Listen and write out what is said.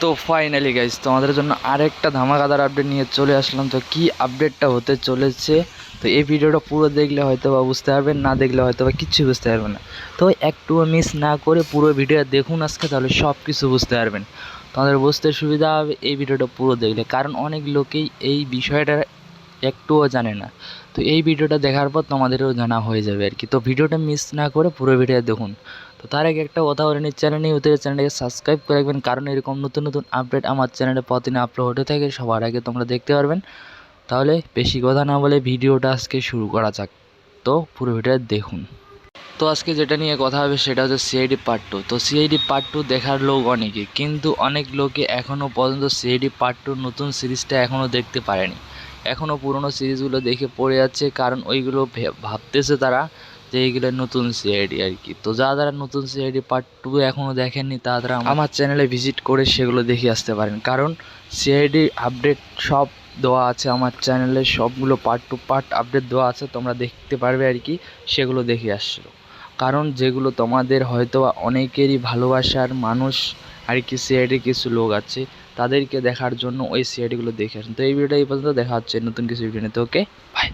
তো finally guys তোমাদের জন্য আরেকটা ধামাকাদার আপডেট নিয়ে চলে আসলাম। তো কি আপডেটটা হতে চলেছে, তো এই ভিডিওটা পুরো দেখলে হয়তো বা বুঝতে পারবেন, না দেখলে হয়তো বা কিচ্ছু বুঝতে পারবেন না। তো একটুও মিস না করে পুরো ভিডিওটা দেখুন আজকে, তাহলে সব কিছু বুঝতে পারবেন। তোমাদের বুঝতে সুবিধা হবে এই ভিডিওটা পুরো দেখলে, কারণ অনেক লোকেই এই বিষয়টা একটুও জানে না। তো এই ভিডিওটা দেখার পর তোমাদেরও জানা হয়ে যাবে আর কি। তো ভিডিওটা মিস না করে পুরো ভিডিও দেখুন। তো তার আগে একটা কথা বলে নিই, চ্যানেল নিয়ে ওদের চ্যানেলটাকে সাবস্ক্রাইব করে রাখবেন, কারণ এরকম নতুন নতুন আপডেট আমার চ্যানেলে প্রতিদিন আপলোড হতে থাকে, সবার আগে তোমরা দেখতে পারবেন। তাহলে বেশি কথা না বলে ভিডিওটা আজকে শুরু করা যাক। তো পুরো ভিডিও দেখুন। তো আজকে যেটা নিয়ে কথা হবে সেটা হচ্ছে সিআইডি পার্ট 2। তো সিআইডি পার্ট 2 দেখার লোক অনেকে, কিন্তু অনেক লোকে এখনও পর্যন্ত সিআইডি পার্ট 2 নতুন সিরিজটা এখনও দেখতে পারেনি। এখনও পুরনো সিরিজগুলো দেখে পড়ে যাচ্ছে, কারণ ওইগুলো ভাবতেছে তারা যে এইগুলো নতুন সিআইডি আর কি। তো যারা নতুন সিআইডি পার্ট 2 এখনও দেখেননি তারা আমার চ্যানেলে ভিজিট করে সেগুলো দেখে আসতে পারেন, কারণ সিআইডি আপডেট সব দেওয়া আছে আমার চ্যানেলে, সবগুলো পার্ট টু পার্ট আপডেট দেওয়া আছে, তোমরা দেখতে পারবে আর কি। সেগুলো দেখে আসছিলো, কারণ যেগুলো তোমাদের হয়তো অনেকেরই ভালোবাসার মানুষ আর কি, সিআইডি কিছু লোক আছে, তাদেরকে দেখার জন্য ওই সিআইডিগুলো দেখে আসেন। তো এই ভিডিওটা এই পর্যন্ত, দেখা হচ্ছে নতুন কিছু ভিডিও নিতে। ওকে, বাই।